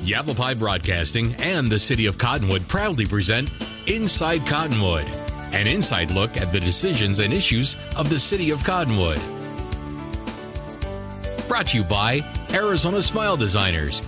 Yavapai Broadcasting and the City of Cottonwood proudly present Inside Cottonwood, an inside look at the decisions and issues of the City of Cottonwood. Brought to you by Arizona Smile Designers.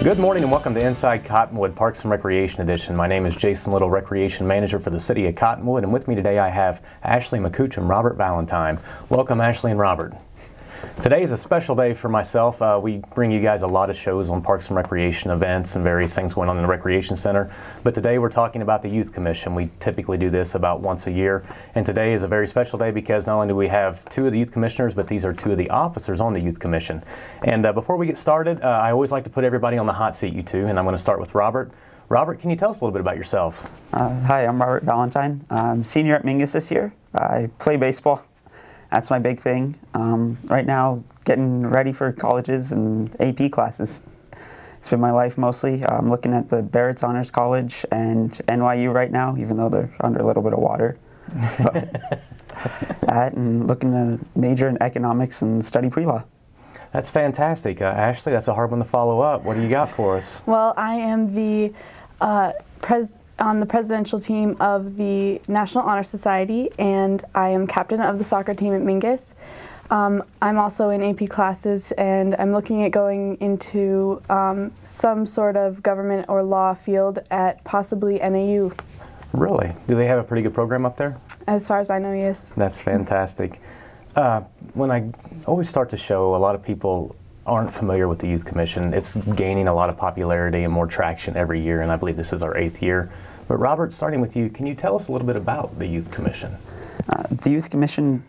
Good morning and welcome to Inside Cottonwood Parks and Recreation Edition. My name is Jason Little, Recreation Manager for the City of Cottonwood, and with me today I have Ashley McCooch and Robert Valentine. Welcome, Ashley and Robert. Today is a special day for myself. We bring you guys a lot of shows on parks and recreation events and various things going on in the Recreation Center, but today we're talking about the Youth Commission. We typically do this about once a year, and today is a very special day because not only do we have two of the Youth Commissioners, but these are two of the officers on the Youth Commission. And before we get started, I always like to put everybody on the hot seat, you two, and I'm going to start with Robert. Robert, can you tell us a little bit about yourself? Hi, I'm Robert Valentine. I'm senior at Mingus this year. I play baseball. That's my big thing. Right now, getting ready for colleges and AP classes. It's been my life mostly. I'm looking at the Barrett's Honors College and NYU right now, even though they're under a little bit of water. But that and looking to major in economics and study pre-law. That's fantastic. Ashley, that's a hard one to follow up. What do you got for us? Well, I am the on the presidential team of the National Honor Society, and I am captain of the soccer team at Mingus. I'm also in AP classes, and I'm looking at going into some sort of government or law field at possibly NAU. Really? Do they have a pretty good program up there? As far as I know, yes. That's fantastic. When I always start the show, a lot of people aren't familiar with the Youth Commission. It's gaining a lot of popularity and more traction every year, and I believe this is our 8th year. But Robert, starting with you, can you tell us a little bit about the Youth Commission? The Youth Commission,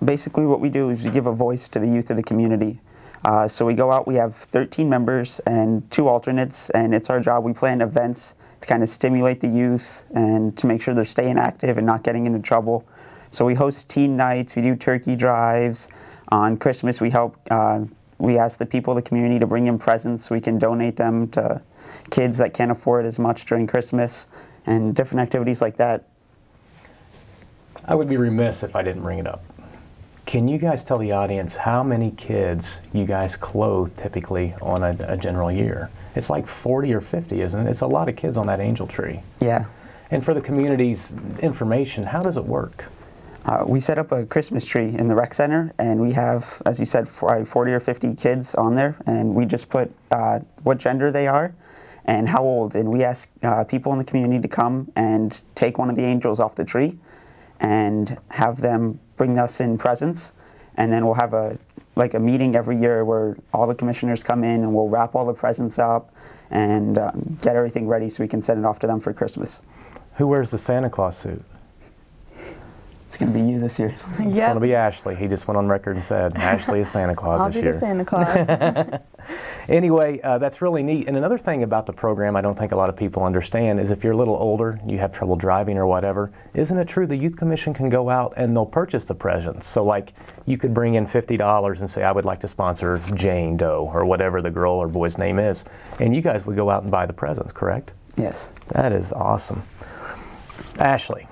basically what we do is we give a voice to the youth of the community. So we go out, we have 13 members and 2 alternates, and it's our job. We plan events to kind of stimulate the youth and to make sure they're staying active and not getting into trouble. So we host teen nights, we do turkey drives. On Christmas, we help. We ask the people of the community to bring in presents so we can donate them to kids that can't afford as much during Christmas and different activities like that. I would be remiss if I didn't bring it up. Can you guys tell the audience how many kids you guys clothe typically on a general year? It's like 40 or 50, isn't it? It's a lot of kids on that angel tree. Yeah. And for the community's information, how does it work? We set up a Christmas tree in the rec center, and we have, as you said, 40 or 50 kids on there, and we just put what gender they are and how old, and we ask people in the community to come and take one of the angels off the tree and have them bring us in presents, and then we'll have a meeting every year where all the commissioners come in and we'll wrap all the presents up and get everything ready so we can send it off to them for Christmas. Who wears the Santa Claus suit? It's going to be you this year. It's going to be Ashley. He just went on record and said, Ashley is Santa Claus this year. I'll be the Santa Claus. Anyway, that's really neat. And another thing about the program I don't think a lot of people understand is if you're a little older, you have trouble driving or whatever, isn't it true the Youth Commission can go out and they'll purchase the presents? So like you could bring in $50 and say, I would like to sponsor Jane Doe or whatever the girl or boy's name is. And you guys would go out and buy the presents, correct? Yes. That is awesome. Ashley,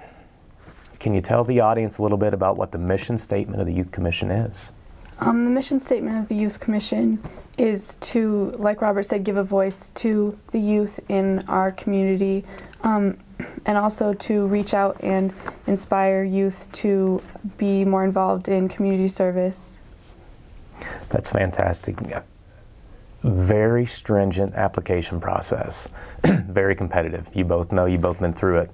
can you tell the audience a little bit about what the mission statement of the Youth Commission is? The mission statement of the Youth Commission is to, like Robert said, give a voice to the youth in our community, and also to reach out and inspire youth to be more involved in community service. That's fantastic. Very stringent application process. Very competitive. You both know, you've both been through it.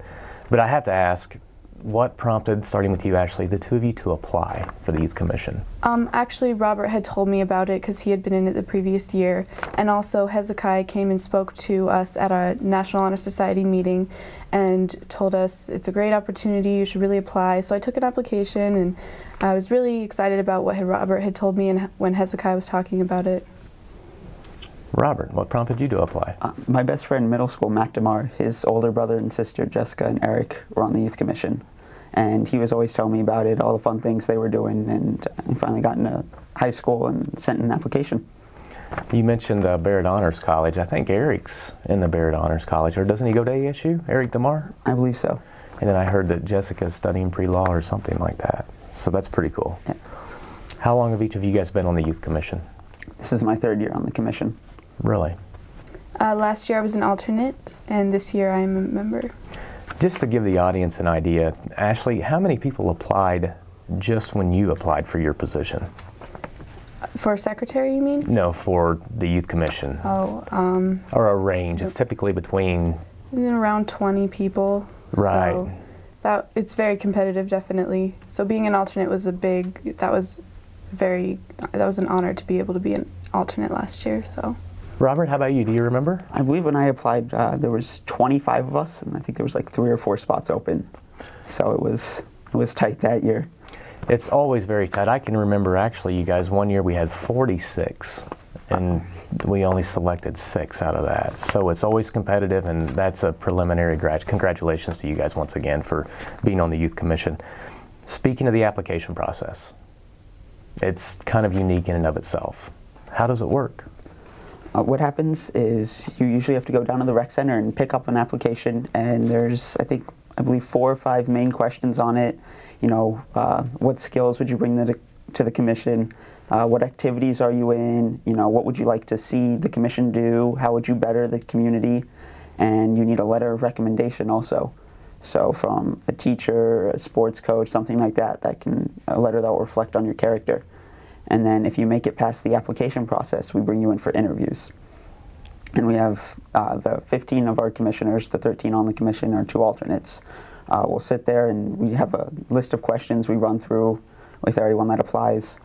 But I have to ask, what prompted, starting with you, Ashley, the two of you to apply for the Youth Commission? Actually, Robert had told me about it because he had been in it the previous year. And also, Hezekiah came and spoke to us at a National Honor Society meeting and told us it's a great opportunity, you should really apply. So I took an application, and I was really excited about what Robert had told me and when Hezekiah was talking about it. Robert, what prompted you to apply? My best friend in middle school, Matt DeMar, his older brother and sister, Jessica and Eric, were on the Youth Commission. And he was always telling me about it, all the fun things they were doing, and I finally got into high school and sent an application. You mentioned Barrett Honors College. I think Eric's in the Barrett Honors College, or doesn't he go to ASU, Eric DeMar? I believe so. And then I heard that Jessica's studying pre-law or something like that. So that's pretty cool. Yeah. How long have each of you guys been on the youth commission? This is my 3rd year on the commission. Really? Last year I was an alternate, and this year I'm a member. Just to give the audience an idea, Ashley, how many people applied just when you applied for your position? For secretary, you mean? No, for the youth commission. Oh, Or a range. It's typically between... around 20 people. Right. So it's very competitive, definitely. So being an alternate was that was an honor to be able to be an alternate last year, so. Robert, how about you? Do you remember? I believe when I applied, there was 25 of us, and I think there was like 3 or 4 spots open. So it was tight that year. It's always very tight. I can remember actually, you guys, one year we had 46, and we only selected 6 out of that. So it's always competitive, and that's a preliminary congratulations to you guys once again for being on the youth commission. Speaking of the application process, it's kind of unique in and of itself. How does it work? What happens is you usually have to go down to the rec center and pick up an application, and there's, I believe 4 or 5 main questions on it. You know, what skills would you bring to the commission? What activities are you in? You know, what would you like to see the commission do? How would you better the community? And you need a letter of recommendation also. So from a teacher, a sports coach, something like that, a letter that will reflect on your character. And then if you make it past the application process, we bring you in for interviews. And we have the 15 of our commissioners, the 13 on the commission are 2 alternates. We'll sit there and we have a list of questions we run through with everyone that applies.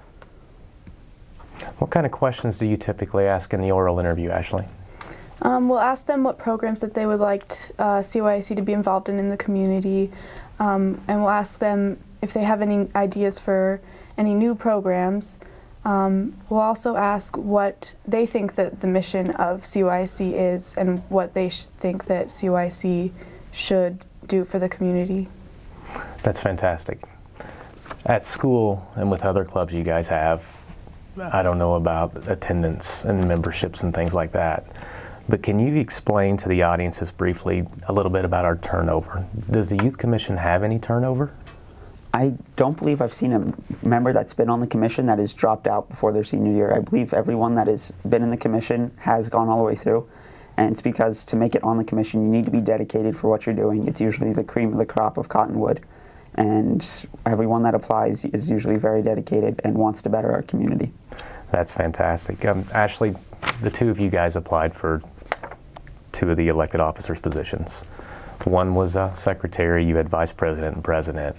What kind of questions do you typically ask in the oral interview, Ashley? We'll ask them what programs that they would like CYIC to be involved in the community, and we'll ask them if they have any ideas for any new programs. We'll also ask what they think that the mission of CYIC is and what they think that CYIC should do for the community. That's fantastic. At school and with other clubs you guys have, I don't know about attendance and memberships and things like that, but can you explain to the audiences briefly a little bit about our turnover? Does the Youth Commission have any turnover? I don't believe I've seen a member that's been on the commission that has dropped out before their senior year. I believe everyone that has been in the commission has gone all the way through. And it's because to make it on the commission, you need to be dedicated for what you're doing. It's usually the cream of the crop of Cottonwood. And everyone that applies is usually very dedicated and wants to better our community. That's fantastic. Ashley, the 2 of you guys applied for 2 of the elected officers' positions. One was secretary, you had vice president and president.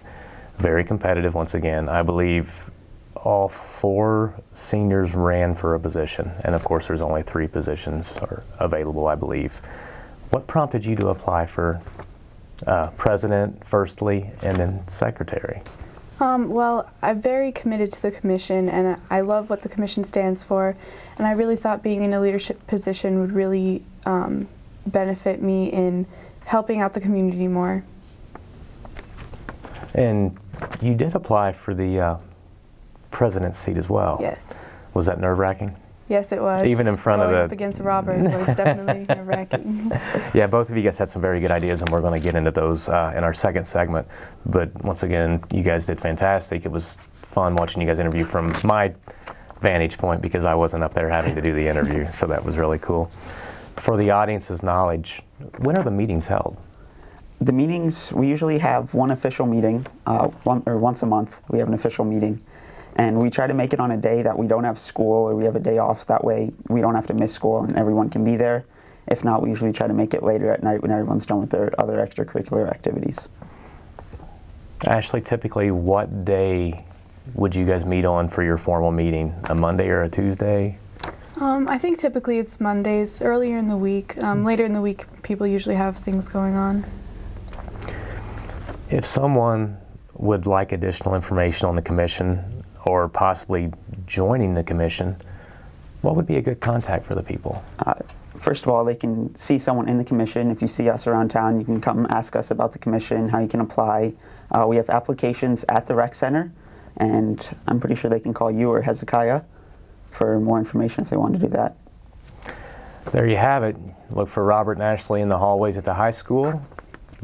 Very competitive once again. I believe all 4 seniors ran for a position, and of course there's only 3 positions are available, I believe. What prompted you to apply for president firstly and then secretary? Well, I'm very committed to the commission, and I love what the commission stands for, and I really thought being in a leadership position would really benefit me in helping out the community more. And you did apply for the president's seat as well. Yes. Was that nerve-wracking? Yes, it was. Even in front Going of up against Robert was definitely nerve-wracking. Yeah, both of you guys had some very good ideas, and we're going to get into those in our second segment. But once again, you guys did fantastic. It was fun watching you guys interview from my vantage point because I wasn't up there having to do the interview, so that was really cool. For the audience's knowledge, when are the meetings held? The meetings, we usually have one official meeting, once a month we have an official meeting. And we try to make it on a day that we don't have school or we have a day off. That way we don't have to miss school and everyone can be there. If not, we usually try to make it later at night when everyone's done with their other extracurricular activities. Ashley, typically what day would you guys meet on for your formal meeting? A Monday or a Tuesday? I think typically it's Mondays, earlier in the week. Later in the week, people usually have things going on. If someone would like additional information on the commission or possibly joining the commission, what would be a good contact for the people? First of all, they can see someone in the commission. If you see us around town, you can come ask us about the commission, how you can apply. We have applications at the rec center, and I'm pretty sure they can call you or Hezekiah for more information if they want to do that. There you have it. Look for Robert and Ashley in the hallways at the high school.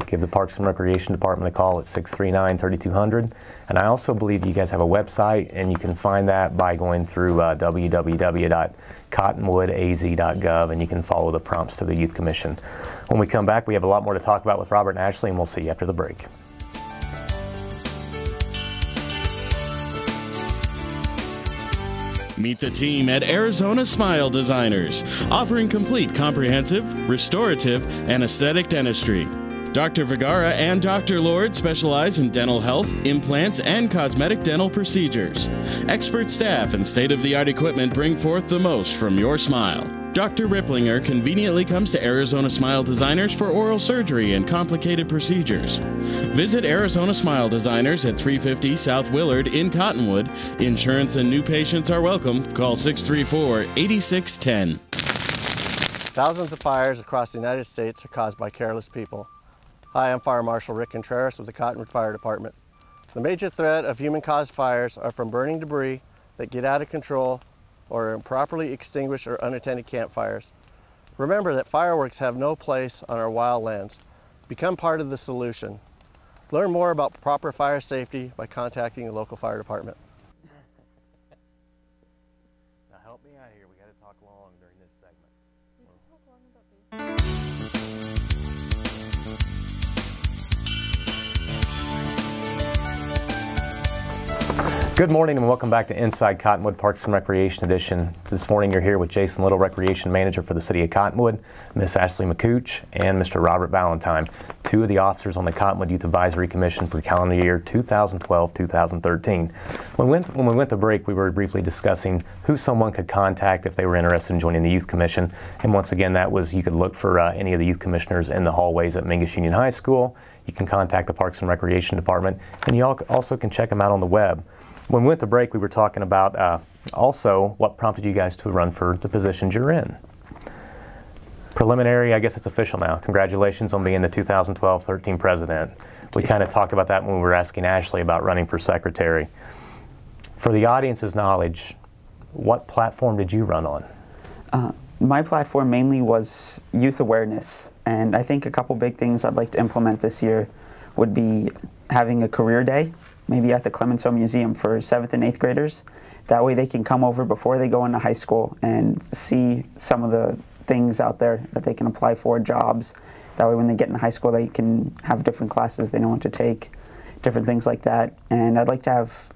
give the Parks and Recreation Department a call at 639-3200. And I also believe you guys have a website, and you can find that by going through www.cottonwoodaz.gov, and you can follow the prompts to the Youth Commission. When we come back, we have a lot more to talk about with Robert and Ashley, and we'll see you after the break. Meet the team at Arizona Smile Designers, offering complete, comprehensive, restorative, and aesthetic dentistry. Dr. Vergara and Dr. Lord specialize in dental health, implants, and cosmetic dental procedures. Expert staff and state-of-the-art equipment bring forth the most from your smile. Dr. Ripplinger conveniently comes to Arizona Smile Designers for oral surgery and complicated procedures. Visit Arizona Smile Designers at 350 South Willard in Cottonwood. Insurance and new patients are welcome. Call 634-8610. Thousands of fires across the United States are caused by careless people. Hi, I'm Fire Marshal Rick Contreras with the Cottonwood Fire Department. The major threat of human-caused fires are from burning debris that get out of control or improperly extinguished or unattended campfires. Remember that fireworks have no place on our wild lands. Become part of the solution. Learn more about proper fire safety by contacting the local fire department. Now help me out here. We got to talk long during this segment. We can talk long about baseball. Good morning and welcome back to Inside Cottonwood Parks and Recreation Edition. This morning you're here with Jason Little, Recreation Manager for the City of Cottonwood, Miss Ashley McCooch, and Mr. Robert Valentine, two of the officers on the Cottonwood Youth Advisory Commission for calendar year 2012-2013. When we went to break, we were briefly discussing who someone could contact if they were interested in joining the Youth Commission. And once again, that was you could look for any of the youth commissioners in the hallways at Mingus Union High School. You can contact the Parks and Recreation Department, and you also can check them out on the web. When we went to break, we were talking about also what prompted you guys to run for the positions you're in. Preliminary, I guess it's official now. Congratulations on being the 2012-13 president. We kind of talked about that when we were asking Ashley about running for secretary. For the audience's knowledge, what platform did you run on? My platform mainly was youth awareness, and I think a couple big things I'd like to implement this year would be having a career day, maybe at the Clemenceau Museum for 7th and 8th graders. That way they can come over before they go into high school and see some of the things out there that they can apply for, jobs. That way when they get in high school they can have different classes they know what to take, different things like that. And I'd like to have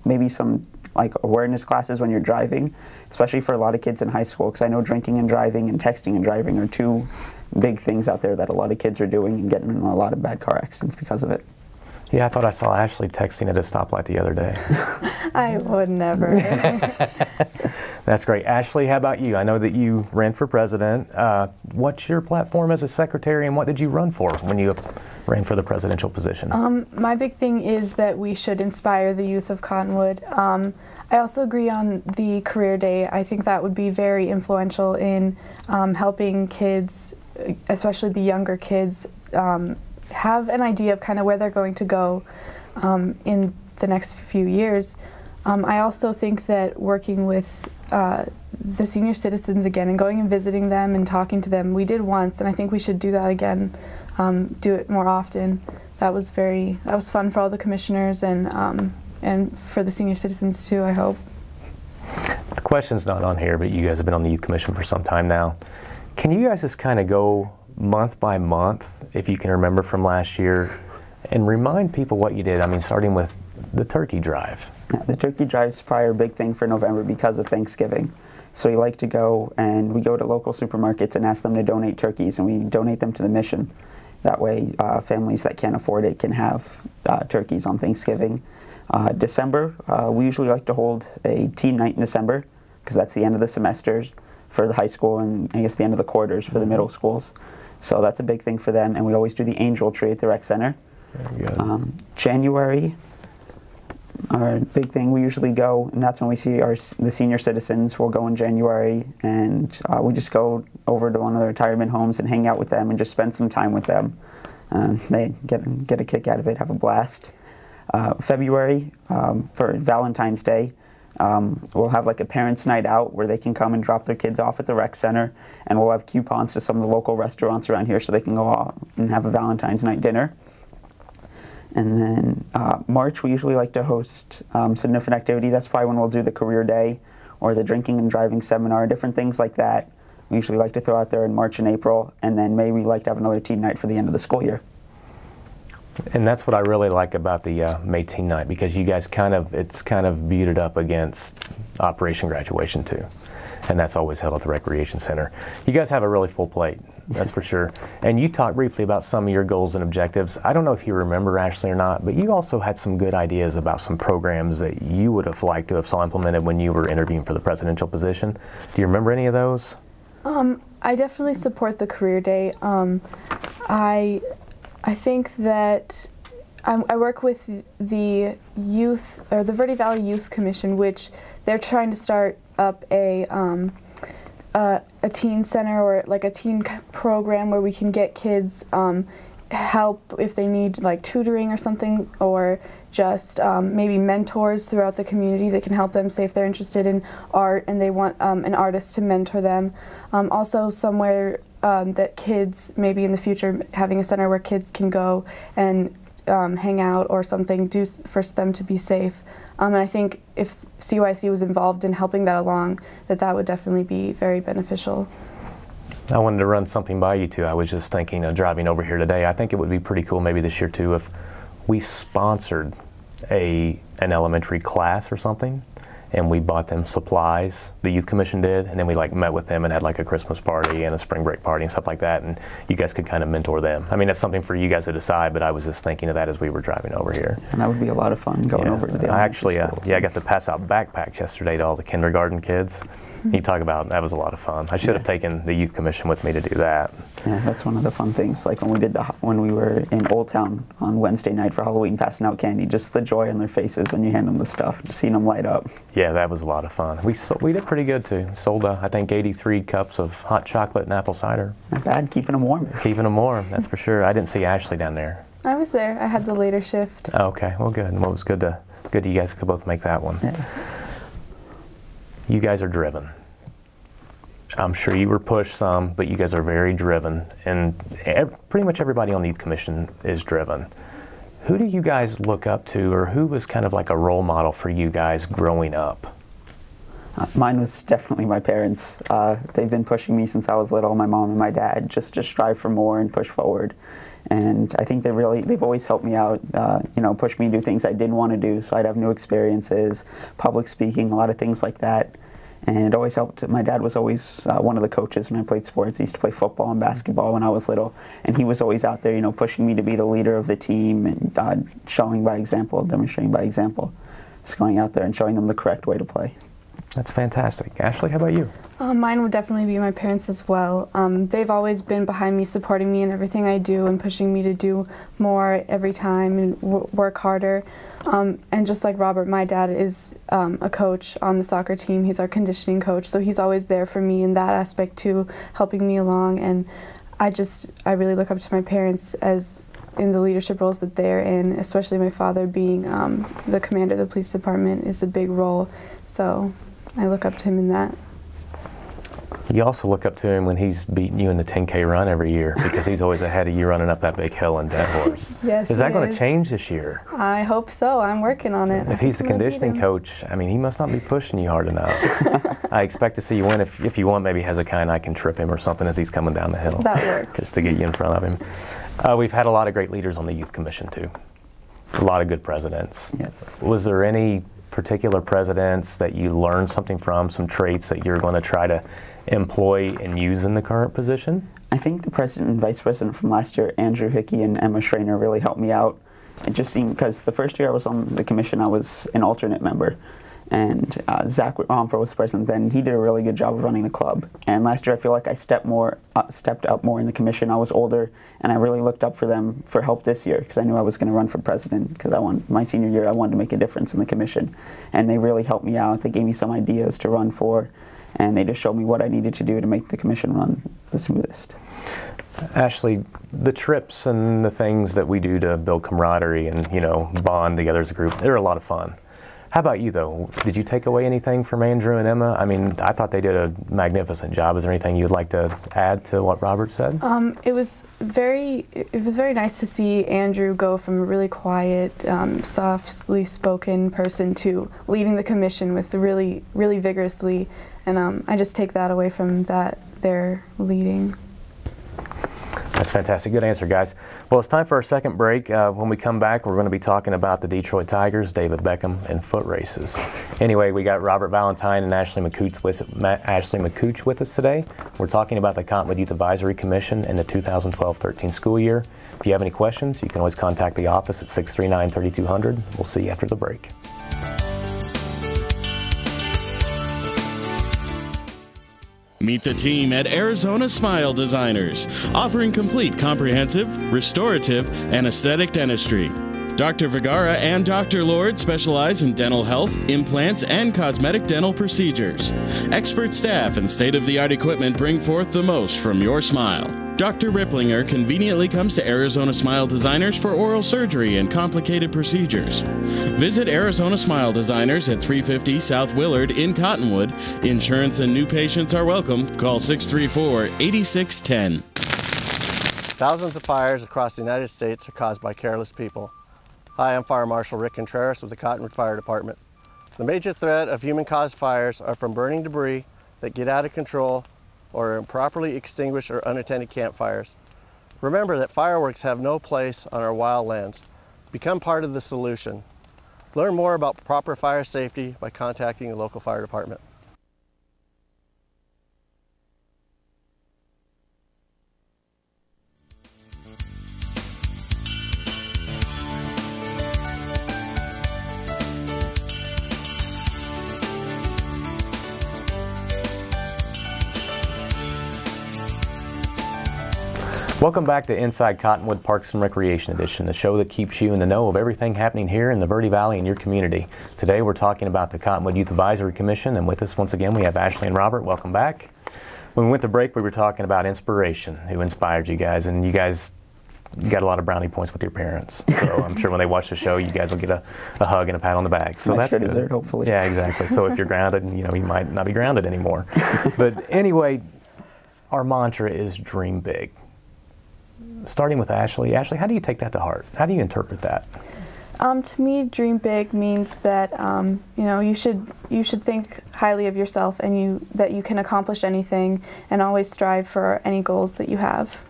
maybe some like awareness classes when you're driving, especially for a lot of kids in high school, because I know drinking and driving and texting and driving are two big things out there that a lot of kids are doing and getting in a lot of bad car accidents because of it. Yeah, I thought I saw Ashley texting at a stoplight the other day. I would never. That's great. Ashley, how about you? I know that you ran for president. What's your platform as a secretary, and what did you run for when you ran for the presidential position? My big thing is that we should inspire the youth of Cottonwood. I also agree on the career day. I think that would be very influential in helping kids, especially the younger kids, have an idea of kind of where they're going to go in the next few years. I also think that working with the senior citizens again and going and visiting them and talking to them, we did once, and I think we should do that again, do it more often. That was fun for all the commissioners and for the senior citizens too, I hope. The question's not on here, but you guys have been on the Youth Commission for some time now. Can you guys just kind of go month by month, if you can remember from last year, and remind people what you did? I mean, starting with the turkey drive. Yeah, the turkey drive is probably a big thing for November because of Thanksgiving. So we like to go and we go to local supermarkets and ask them to donate turkeys, and we donate them to the mission. That way families that can't afford it can have turkeys on Thanksgiving. December, we usually like to hold a team night in December because that's the end of the semesters for the high school and I guess the end of the quarters for the middle schools. So that's a big thing for them, and we always do the angel tree at the rec center. January, our big thing, we usually go, and that's when we see the senior citizens. We'll go in January, and we just go over to one of the retirement homes and hang out with them and just spend some time with them. They get a kick out of it, have a blast. February, for Valentine's Day, We'll have like a parents' night out where they can come and drop their kids off at the rec center, and we'll have coupons to some of the local restaurants around here so they can go out and have a Valentine's night dinner. And then March, we usually like to host some different activity. That's probably when we'll do the career day or the drinking and driving seminar, different things like that. We usually like to throw out there in March and April, and then May we like to have another teen night for the end of the school year. And that's what I really like about the May Teen Night, because you guys it's kind of beat up against Operation Graduation too. And that's always held at the Recreation Center. You guys have a really full plate, that's for sure. And you talked briefly about some of your goals and objectives. I don't know if you remember, Ashley, or not, but you also had some good ideas about some programs that you would have liked to have saw implemented when you were interviewing for the presidential position. Do you remember any of those? I definitely support the career day. I think that I work with the youth, or the Verde Valley Youth Commission, which they're trying to start up a teen center, or like a teen program where we can get kids help if they need like tutoring or something, or just maybe mentors throughout the community that can help them, say if they're interested in art and they want an artist to mentor them. Also somewhere that kids, maybe in the future, having a center where kids can go and hang out or something, for them to be safe. And I think if CYC was involved in helping that along, that would definitely be very beneficial. I wanted to run something by you too. I was just thinking of driving over here today. I think it would be pretty cool maybe this year too if we sponsored an elementary class or something, and we bought them supplies, the youth commission did, and then we like met with them and had like a Christmas party and a spring break party and stuff like that, and you guys could kind of mentor them. I mean, that's something for you guys to decide, but I was just thinking of that as we were driving over here. And that would be a lot of fun going over to the I actually, I got to pass out backpacks yesterday to all the kindergarten kids. You talk about, that was a lot of fun. I should have taken the youth commission with me to do that. Yeah, that's one of the fun things. Like when we were in Old Town on Wednesday night for Halloween, passing out candy, just the joy on their faces when you hand them the stuff, just seeing them light up. Yeah, that was a lot of fun. We did pretty good too. Sold I think 83 cups of hot chocolate and apple cider. Not bad, keeping them warm. Keeping them warm, that's for sure. I didn't see Ashley down there. I was there. I had the later shift. Okay, well good. Well, it was good you guys could both make that one. Yeah. You guys are driven. I'm sure you were pushed some, but you guys are very driven, and pretty much everybody on the Youth Commission is driven. Who do you guys look up to, or who was kind of like a role model for you guys growing up? Mine was definitely my parents. They've been pushing me since I was little, my mom and my dad, just to strive for more and push forward. And I think they've always helped me out, push me to do things I didn't want to do, so I'd have new experiences, public speaking, a lot of things like that. And it always helped. My dad was always one of the coaches when I played sports. He used to play football and basketball when I was little, and he was always out there, pushing me to be the leader of the team and showing by example, demonstrating by example, just going out there and showing them the correct way to play. That's fantastic. Ashley, how about you? Mine would definitely be my parents as well. They've always been behind me, supporting me in everything I do and pushing me to do more every time and work harder. And just like Robert, my dad is a coach on the soccer team. He's our conditioning coach, so he's always there for me in that aspect too, helping me along. And I really look up to my parents as in the leadership roles that they're in, especially my father being the commander of the police department is a big role. So I look up to him in that. You also look up to him when he's beating you in the 10K run every year, because he's always ahead of you running up that big hill in Dead Horse. Yes, is that going to change this year? I hope so. I'm working on it. If he's the conditioning coach, I mean, he must not be pushing you hard enough. I expect to see you win. If you want, maybe Hezekiah and I can trip him or something as he's coming down the hill. That works. Just to get you in front of him. We've had a lot of great leaders on the Youth Commission too. A lot of good presidents. Yes. Was there any particular presidents that you learned something from, some traits that you're going to try to employ and use in the current position? I think the president and vice president from last year, Andrew Hickey and Emma Schreiner, really helped me out. It just seemed, because the first year I was on the commission, I was an alternate member. And Zach Romfer was the president then. He did a really good job of running the club. And last year I feel like I stepped up more in the commission. I was older, and I really looked up for them for help this year, because I knew I was going to run for president, because my senior year I wanted to make a difference in the commission. And they really helped me out. They gave me some ideas to run for, and they just showed me what I needed to do to make the commission run the smoothest. Ashley, the trips and the things that we do to build camaraderie and bond together as a group, they're a lot of fun. How about you, though? Did you take away anything from Andrew and Emma? I mean, I thought they did a magnificent job. Is there anything you'd like to add to what Robert said? It was very nice to see Andrew go from a really quiet, softly spoken person to leading the commission with really vigorously, and I just take that away from that, their leading. That's fantastic. Good answer, guys. Well, it's time for our second break. When we come back, we're going to be talking about the Detroit Tigers, David Beckham, and foot races. Anyway, we got Robert Valentine and Ashley McCooch with us today. We're talking about the Cottonwood Youth Advisory Commission in the 2012-13 school year. If you have any questions, you can always contact the office at 639-3200. We'll see you after the break. Meet the team at Arizona Smile Designers, offering complete comprehensive, restorative, and aesthetic dentistry. Dr. Vergara and Dr. Lord specialize in dental health, implants, and cosmetic dental procedures. Expert staff and state-of-the-art equipment bring forth the most from your smile. Dr. Ripplinger conveniently comes to Arizona Smile Designers for oral surgery and complicated procedures. Visit Arizona Smile Designers at 350 South Willard in Cottonwood. Insurance and new patients are welcome. Call 634-8610. Thousands of fires across the United States are caused by careless people. Hi, I'm Fire Marshal Rick Contreras with the Cottonwood Fire Department. The major threat of human-caused fires are from burning debris that get out of control or improperly extinguished or unattended campfires. Remember that fireworks have no place on our wild lands. Become part of the solution. Learn more about proper fire safety by contacting the local fire department. Welcome back to Inside Cottonwood Parks and Recreation Edition, the show that keeps you in the know of everything happening here in the Verde Valley and your community. Today we're talking about the Cottonwood Youth Advisory Commission, and with us once again we have Ashley and Robert. Welcome back. When we went to break, we were talking about inspiration, who inspired you guys, and you guys got a lot of brownie points with your parents. So I'm sure when they watch the show, you guys will get a hug and a pat on the back. So that's good. Dessert, hopefully. Yeah, exactly. So if you're grounded, you might not be grounded anymore. But anyway, our mantra is dream big. Starting with Ashley. Ashley, how do you take that to heart? How do you interpret that? To me, dream big means that you should think highly of yourself and that you can accomplish anything and always strive for any goals that you have.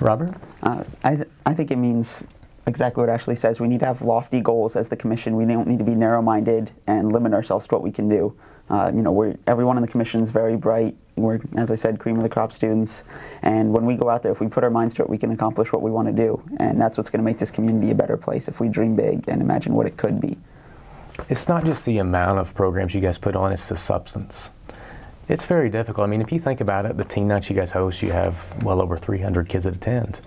Robert? I think it means exactly what Ashley says. We need to have lofty goals as the commission. We don't need to be narrow-minded and limit ourselves to what we can do. Everyone in the commission is very bright. We're, as I said, cream of the crop students. And when we go out there, if we put our minds to it, we can accomplish what we want to do. And that's what's going to make this community a better place if we dream big and imagine what it could be. It's not just the amount of programs you guys put on, it's the substance. It's very difficult. I mean, if you think about it, the teen nights you guys host, you have well over 300 kids that attend.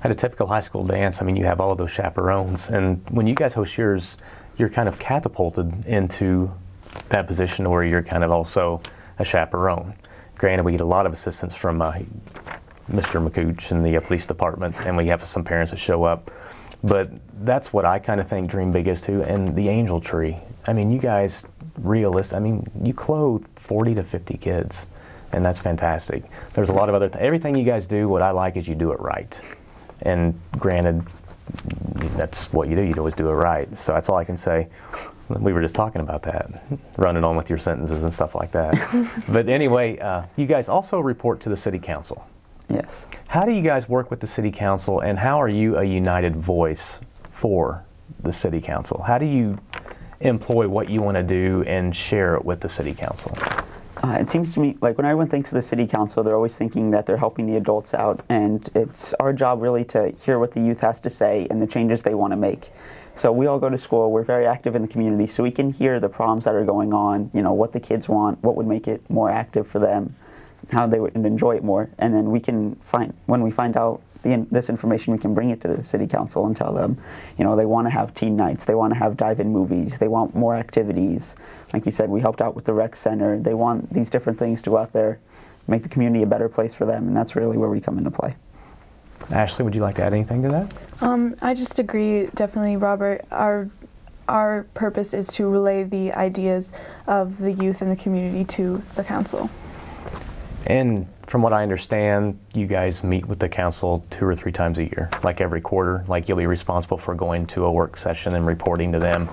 At a typical high school dance, I mean, you have all of those chaperones. And when you guys host yours, you're kind of catapulted into that position where you're kind of also a chaperone. Granted, we get a lot of assistance from Mr. McCooch and the police department, and we have some parents that show up. But that's what I kind of think Dream Big is too. And the Angel Tree, I mean, you guys, you clothe 40 to 50 kids, and that's fantastic. There's a lot of everything you guys do, what I like is you do it right. And granted, that's what you do. You always do it right. So that's all I can say. We were just talking about that, running on with your sentences and stuff like that. But anyway, you guys also report to the City Council. Yes. How do you guys work with the City Council, and how are you a united voice for the City Council? How do you employ what you want to do and share it with the City Council? It seems to me like when everyone thinks of the City Council, they're always thinking that they're helping the adults out, and it's our job really to hear what the youth has to say and the changes they want to make. So we all go to school, we're very active in the community, so we can hear the problems that are going on, what the kids want, what would make it more active for them, how they would enjoy it more, and then we can when we find out this information, we can bring it to the City Council and tell them, they want to have teen nights, they want to have drive-in movies, they want more activities. Like we said, we helped out with the rec center. They want these different things to go out there, make the community a better place for them, and that's really where we come into play. Ashley, would you like to add anything to that? I just agree, definitely, Robert. our purpose is to relay the ideas of the youth in the community to the council. And from what I understand, you guys meet with the council 2 or 3 times a year, like every quarter. Like you'll be responsible for going to a work session and reporting to them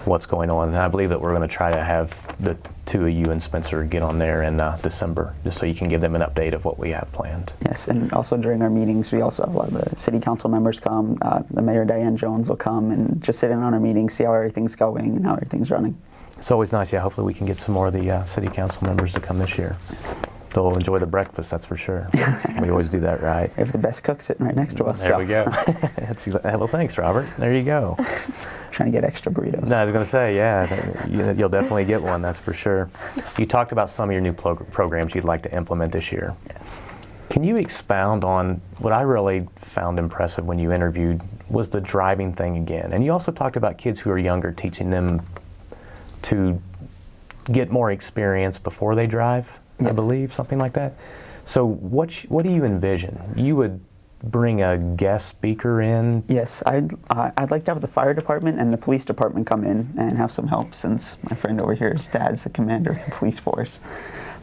what's going on. And I believe that we're going to try to have the 2 of you and Spencer get on there in December, just so you can give them an update of what we have planned. Yes, and also during our meetings, we also have a lot of the city council members come. The Mayor, Diane Jones, will come and just sit in on our meetings, see how everything's going and how everything's running. It's always nice. Yeah, hopefully we can get some more of the city council members to come this year. Yes. They'll enjoy the breakfast, that's for sure. We always do that right. We have the best cook sitting right next to us. There we go. Well, thanks, Robert. There you go. Trying to get extra burritos. No, I was going to say, yeah, you'll definitely get one, that's for sure. You talked about some of your new programs you'd like to implement this year. Yes. Can you expound on what I really found impressive when you interviewed was the driving thing again? And you also talked about kids who are younger, teaching them to get more experience before they drive. Yes. I believe, something like that. So what do you envision? You would bring a guest speaker in? Yes, I'd like to have the fire department and the police department come in and have some help, since my friend over here's dad's the commander of the police force.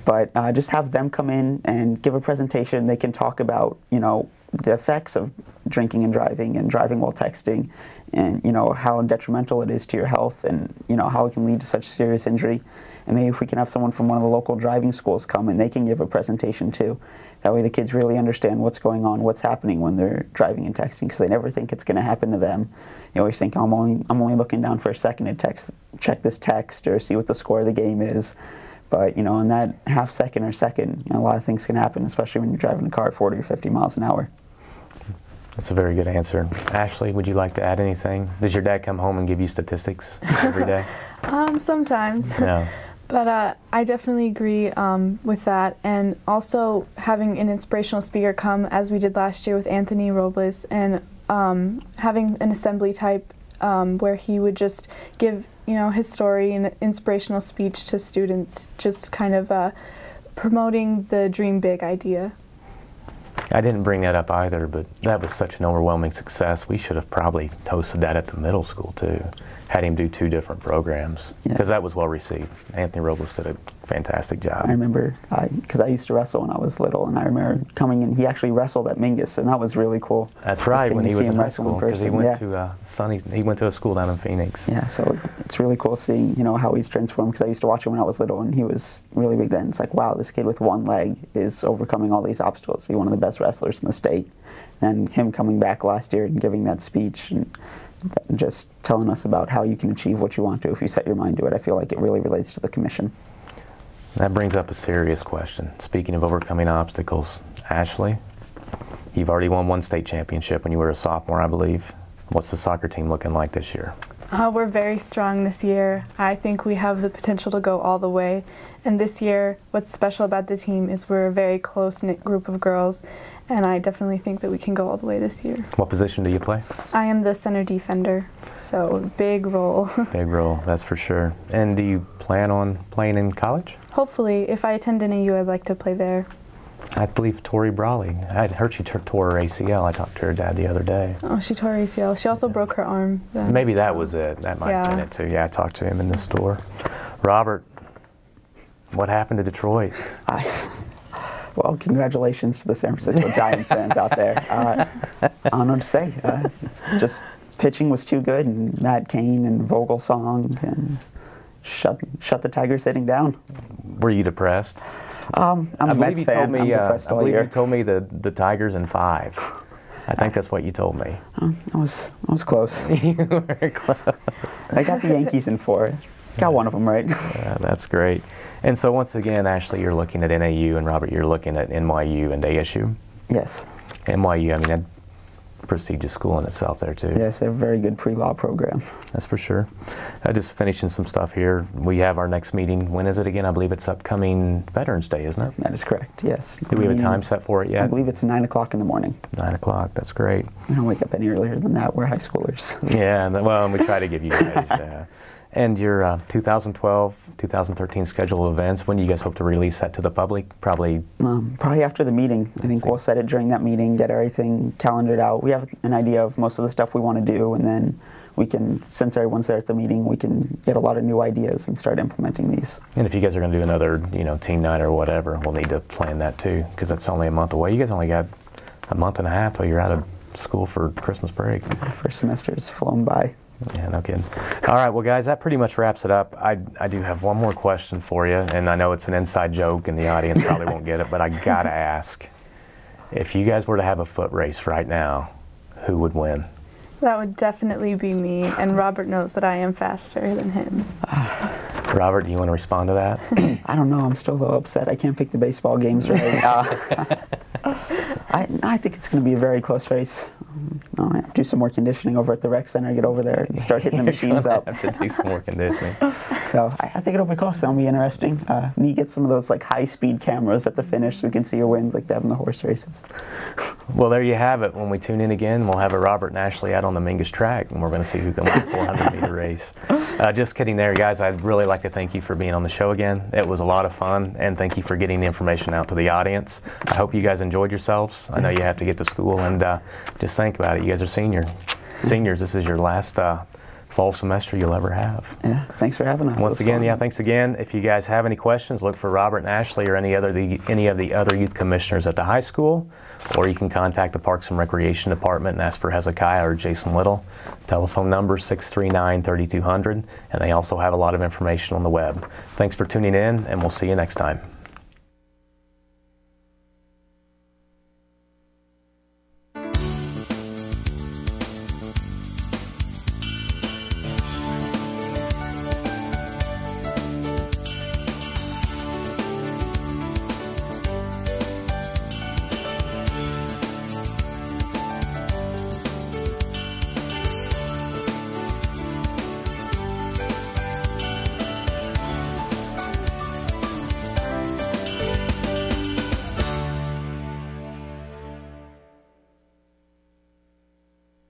But just have them come in and give a presentation. They can talk about, the effects of drinking and driving while texting, and, how detrimental it is to your health, and, how it can lead to such serious injury. And maybe if we can have someone from one of the local driving schools come and they can give a presentation too. That way the kids really understand what's going on, what's happening when they're driving and texting, because they never think it's going to happen to them. They always think, I'm only looking down for a second to check this text or see what the score of the game is. But, in that half second or second, a lot of things can happen, especially when you're driving a car at 40 or 50 miles an hour. That's a very good answer. Ashley, would you like to add anything? Does your dad come home and give you statistics every day? Sometimes. No. But I definitely agree with that, and also having an inspirational speaker come, as we did last year with Anthony Robles, and having an assembly type where he would just give his story and inspirational speech to students, just kind of promoting the dream big idea. I didn't bring that up either, but that was such an overwhelming success. We should have probably hosted that at the middle school too. Had him do 2 different programs, because that was well received. Anthony Robles did a fantastic job. I remember, because I used to wrestle when I was little, and I remember coming in, he actually wrestled at Mingus, and that was really cool. That's right, when he was in high school, because he went to he went to a school down in Phoenix. Yeah, so it's really cool seeing, how he's transformed, because I used to watch him when I was little, and he was really big then. It's like, wow, this kid with one leg is overcoming all these obstacles to be one of the best wrestlers in the state. And him coming back last year and giving that speech, and just telling us about how you can achieve what you want to if you set your mind to it. I feel like it really relates to the commission. That brings up a serious question. Speaking of overcoming obstacles, Ashley, you've already won 1 state championship when you were a sophomore, I believe. What's the soccer team looking like this year? We're very strong this year. I think we have the potential to go all the way. And this year, what's special about the team is we're a very close-knit group of girls, and I definitely think that we can go all the way this year. What position do you play? I am the center defender, so big role. Big role, that's for sure. And do you plan on playing in college? Hopefully. If I attend NAU, I'd like to play there. I believe Tori Brawley. I heard she tore her ACL. I talked to her dad the other day. Oh, she tore her ACL. She also broke her arm then. Maybe that was it. That might have been it too. Yeah, I talked to him in the store. Robert, what happened to Detroit? Well, congratulations to the San Francisco Giants fans out there. I don't know what to say. Just pitching was too good, and Matt Cain and Vogelsong and shut the Tigers hitting down. Were you depressed? I'm a Mets fan. I'm depressed all year. You told me the Tigers in 5. I think that's what you told me. I was close. You were close. I got the Yankees in 4. Got one of them right. Yeah, that's great. And so once again, Ashley, you're looking at NAU, and Robert, you're looking at NYU and ASU. Yes. NYU, I mean, a prestigious school in itself there too. Yes, they have a very good pre-law program. That's for sure. Just finishing some stuff here. We have our next meeting. When is it again? I believe it's upcoming Veterans Day, isn't it? That is correct, yes. Do we have a time set for it yet? I believe it's 9 o'clock in the morning. 9 o'clock, that's great. I don't wake up any earlier than that. We're high schoolers. Yeah, well, and we try to give you guys and your 2012, 2013 schedule of events, when do you guys hope to release that to the public? Probably after the meeting. I think we'll set it during that meeting, get everything calendared out. We have an idea of most of the stuff we want to do, and then we can, since everyone's there at the meeting, we can get a lot of new ideas and start implementing these. And if you guys are going to do another, team night or whatever, we'll need to plan that too, because that's only a month away. You guys only got a month and a half till you're out of school for Christmas break. My first semester has flown by. Yeah, no kidding. All right, well, guys, that pretty much wraps it up. I do have one more question for you, and I know it's an inside joke, and the audience probably won't get it, but I got to ask. If you guys were to have a foot race right now, who would win? That would definitely be me, and Robert knows that I am faster than him. Robert, do you want to respond to that? I don't know. I'm still a little upset. I can't pick the baseball games right. I think it's going to be a very close race. I have to do some more conditioning over at the rec center, get over there and start hitting the machines up. Have to do some more conditioning. So I think it'll be close. That'll be interesting. Me get some of those like high-speed cameras at the finish so we can see your wins like they have in the horse races. Well, there you have it. When we tune in again, we'll have a Robert and Ashley out on the Mingus track, and we're going to see who can win the 400-meter race. Just kidding there, guys. I'd really like to thank you for being on the show again. It was a lot of fun, and thank you for getting the information out to the audience. I hope you guys enjoyed yourselves. I know you have to get to school, and just think about it. You guys are seniors. This is your last fall semester you'll ever have. Yeah, thanks for having us. Once again, thanks again. If you guys have any questions, look for Robert and Ashley or any of the other youth commissioners at the high school, or you can contact the Parks and Recreation Department and ask for Hezekiah or Jason Little. Telephone number 639-3200, and they also have a lot of information on the web. Thanks for tuning in, and we'll see you next time.